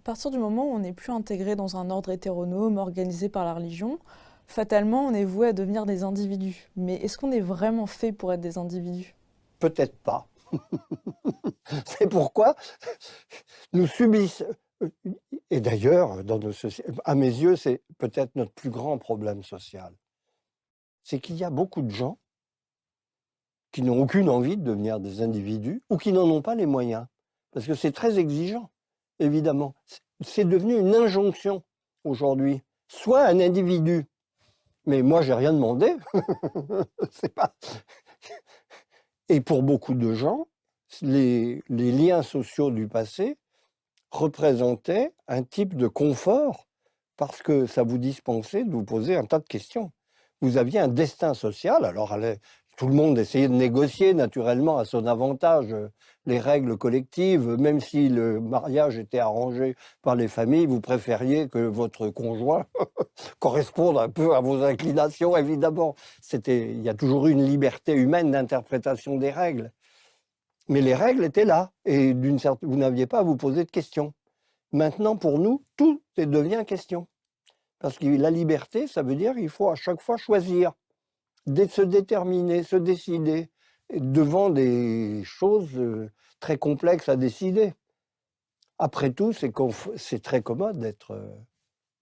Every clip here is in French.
partir du moment où on n'est plus intégré dans un ordre hétéronome organisé par la religion, fatalement, on est voué à devenir des individus. Mais est-ce qu'on est vraiment fait pour être des individus? Peut-être pas. C'est pourquoi nous subissons. Et d'ailleurs, dans nos sociétés, à mes yeux, c'est peut-être notre plus grand problème social. C'est qu'il y a beaucoup de gens qui n'ont aucune envie de devenir des individus ou qui n'en ont pas les moyens. Parce que c'est très exigeant, évidemment. C'est devenu une injonction aujourd'hui. Sois un individu. Mais moi, j'ai rien demandé. C'est pas... Et pour beaucoup de gens, les liens sociaux du passé représentaient un type de confort parce que ça vous dispensait de vous poser un tas de questions. Vous aviez un destin social, alors tout le monde essayait de négocier naturellement à son avantage les règles collectives, même si le mariage était arrangé par les familles, vous préfériez que votre conjoint corresponde un peu à vos inclinations, évidemment. Il y a toujours eu une liberté humaine d'interprétation des règles. Mais les règles étaient là, et vous n'aviez pas à vous poser de questions. Maintenant, pour nous, tout devient question. Parce que la liberté, ça veut dire qu'il faut à chaque fois choisir, se déterminer, se décider, devant des choses très complexes à décider. Après tout, c'est très commode d'être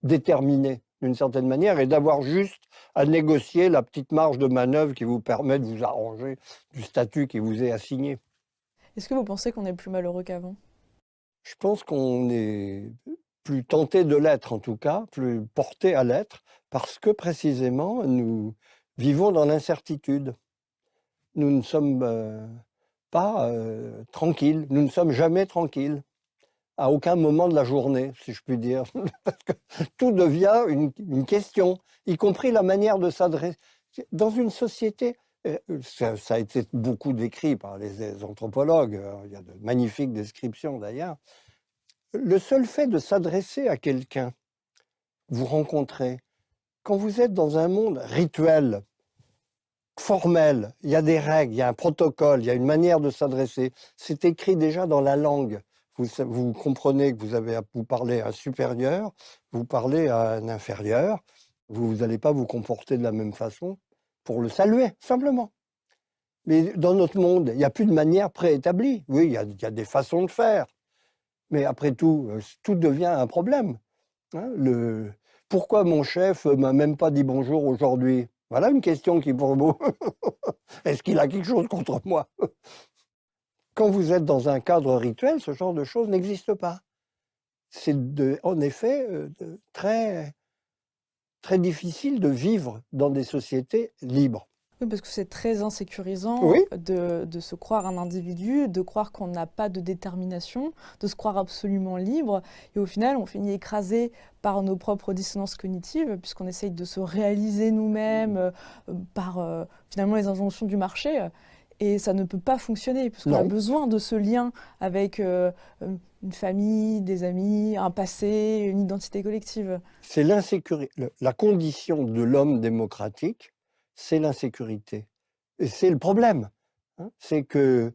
déterminé, d'une certaine manière, et d'avoir juste à négocier la petite marge de manœuvre qui vous permet de vous arranger du statut qui vous est assigné. Est-ce que vous pensez qu'on est plus malheureux qu'avant? Je pense qu'on est plus tenté de l'être, en tout cas, plus porté à l'être, parce que précisément, nous vivons dans l'incertitude. Nous ne sommes pas tranquilles, nous ne sommes jamais tranquilles, à aucun moment de la journée, si je puis dire. Parce que tout devient une question, y compris la manière de s'adresser. Dans une société, ça a été beaucoup décrit par les anthropologues, il y a de magnifiques descriptions d'ailleurs. Le seul fait de s'adresser à quelqu'un, vous rencontrez, quand vous êtes dans un monde rituel, formel, il y a des règles, il y a un protocole, il y a une manière de s'adresser, c'est écrit déjà dans la langue. Vous comprenez que vous parlez à un supérieur, vous parlez à un inférieur, vous n'allez pas vous comporter de la même façon pour le saluer, simplement. Mais dans notre monde, il n'y a plus de manière préétablie. Oui, il y a des façons de faire. Mais après tout, tout devient un problème. Hein, pourquoi mon chef m'a même pas dit bonjour aujourd'hui? Voilà une question qui pour vous. Est-ce qu'il a quelque chose contre moi? Quand vous êtes dans un cadre rituel, ce genre de choses n'existe pas. C'est en effet très, très difficile de vivre dans des sociétés libres. Oui, parce que c'est très insécurisant Oui, de se croire un individu, de croire qu'on n'a pas de détermination, de se croire absolument libre. Et au final, on finit écrasé par nos propres dissonances cognitives, puisqu'on essaye de se réaliser nous-mêmes par finalement les injonctions du marché. Et ça ne peut pas fonctionner, puisqu'on a non. besoin de ce lien avec une famille, des amis, un passé, une identité collective. C'est l'insécurité. La condition de l'homme démocratique, c'est l'insécurité. Et c'est le problème. Hein. C'est que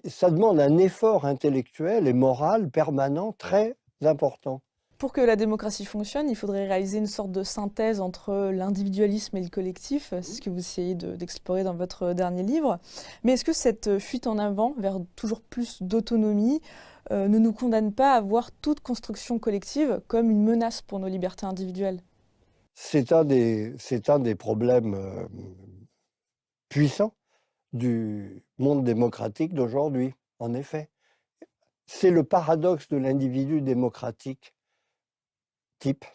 ça demande un effort intellectuel et moral permanent très important. Pour que la démocratie fonctionne, il faudrait réaliser une sorte de synthèse entre l'individualisme et le collectif. C'est ce que vous essayez d'explorer dans votre dernier livre. Mais est-ce que cette fuite en avant vers toujours plus d'autonomie ne nous condamne pas à voir toute construction collective comme une menace pour nos libertés individuelles? C'est un des problèmes puissants du monde démocratique d'aujourd'hui, en effet. C'est le paradoxe de l'individu démocratique type.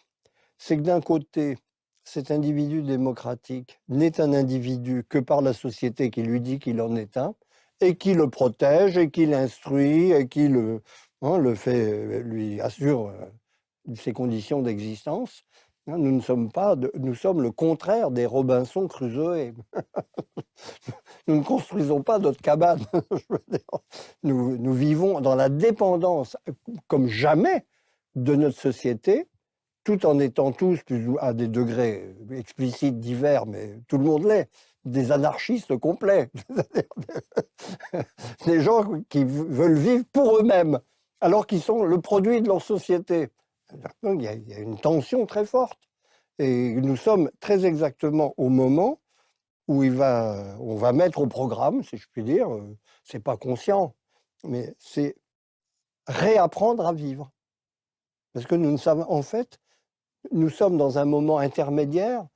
C'est que d'un côté, cet individu démocratique n'est un individu que par la société qui lui dit qu'il en est un, et qui le protège, et qui l'instruit, et qui le fait, lui assure ses conditions d'existence. Hein, nous sommes le contraire des Robinson Crusoe. Nous ne construisons pas notre cabane. Je veux dire. Nous vivons dans la dépendance, comme jamais, de notre société, tout en étant tous, à des degrés explicites divers, mais tout le monde l'est, des anarchistes complets. Des gens qui veulent vivre pour eux-mêmes alors qu'ils sont le produit de leur société. Donc, il y a une tension très forte. Et nous sommes très exactement au moment où on va mettre au programme, si je puis dire, c'est pas conscient, mais c'est réapprendre à vivre. Parce que nous savons, en fait, nous sommes dans un moment intermédiaire.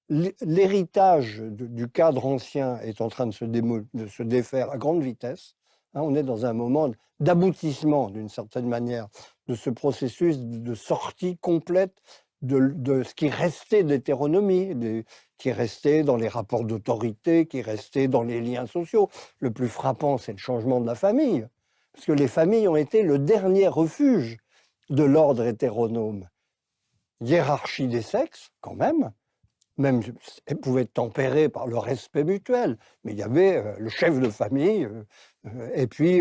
L'héritage du cadre ancien est en train de se défaire à grande vitesse. Hein, on est dans un moment d'aboutissement, d'une certaine manière, de ce processus de sortie complète de ce qui restait d'hétéronomie, qui restait dans les rapports d'autorité, qui restait dans les liens sociaux. Le plus frappant, c'est le changement de la famille, parce que les familles ont été le dernier refuge de l'ordre hétéronome. Hiérarchie des sexes, quand même, elle pouvait être tempérée par le respect mutuel, mais il y avait le chef de famille et puis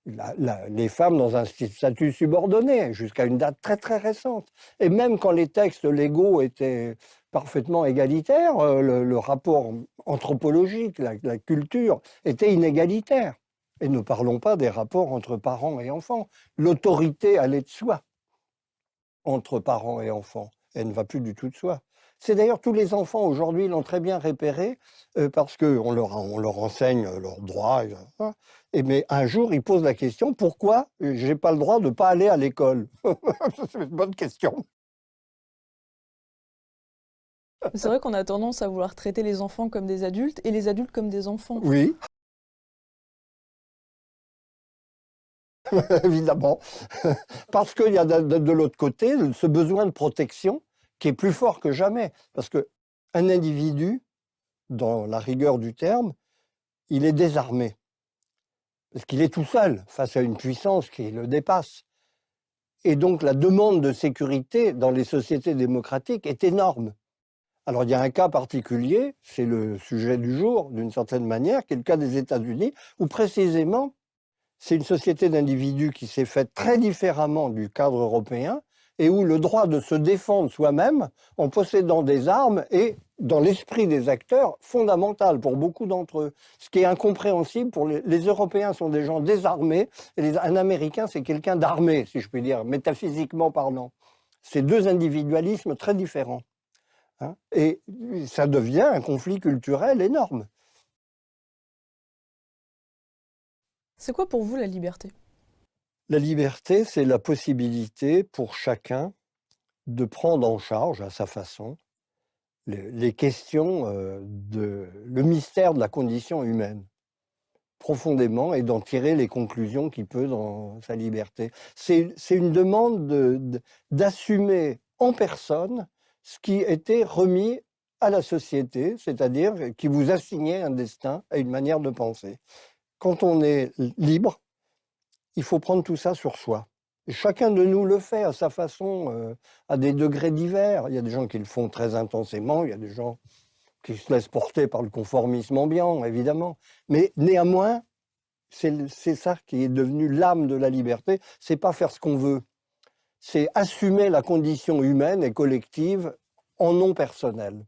les femmes dans un statut subordonné, jusqu'à une date très très récente. Et même quand les textes légaux étaient parfaitement égalitaires, le rapport anthropologique, la culture était inégalitaire. Et ne parlons pas des rapports entre parents et enfants. L'autorité allait de soi entre parents et enfants. Elle ne va plus du tout de soi. C'est d'ailleurs tous les enfants aujourd'hui l'ont très bien repéré parce qu'on leur enseigne leurs droits. Mais un jour, ils posent la question, pourquoi je n'ai pas le droit de ne pas aller à l'école? C'est une bonne question. C'est vrai qu'on a tendance à vouloir traiter les enfants comme des adultes et les adultes comme des enfants. Oui, évidemment. Parce qu'il y a de l'autre côté ce besoin de protection qui est plus fort que jamais. Parce qu'un individu, dans la rigueur du terme, il est désarmé. Parce qu'il est tout seul face à une puissance qui le dépasse. Et donc la demande de sécurité dans les sociétés démocratiques est énorme. Alors il y a un cas particulier, c'est le sujet du jour d'une certaine manière, qui est le cas des États-Unis, où précisément c'est une société d'individus qui s'est faite très différemment du cadre européen et où le droit de se défendre soi-même en possédant des armes est, dans l'esprit des acteurs, fondamental pour beaucoup d'entre eux. Ce qui est incompréhensible pour les Européens sont des gens désarmés et un Américain c'est quelqu'un d'armé, si je puis dire, métaphysiquement parlant. C'est deux individualismes très différents. Hein, et ça devient un conflit culturel énorme. C'est quoi pour vous la liberté? La liberté, c'est la possibilité pour chacun de prendre en charge, à sa façon, les questions le mystère de la condition humaine, profondément, et d'en tirer les conclusions qu'il peut dans sa liberté. C'est une demande d'assumer en personne ce qui était remis à la société, c'est-à-dire qui vous assignait un destin et une manière de penser. Quand on est libre, il faut prendre tout ça sur soi. Et chacun de nous le fait à sa façon, à des degrés divers. Il y a des gens qui le font très intensément, il y a des gens qui se laissent porter par le conformisme ambiant, évidemment. Mais néanmoins, c'est ça qui est devenu l'âme de la liberté. C'est pas faire ce qu'on veut, c'est assumer la condition humaine et collective en non personnel.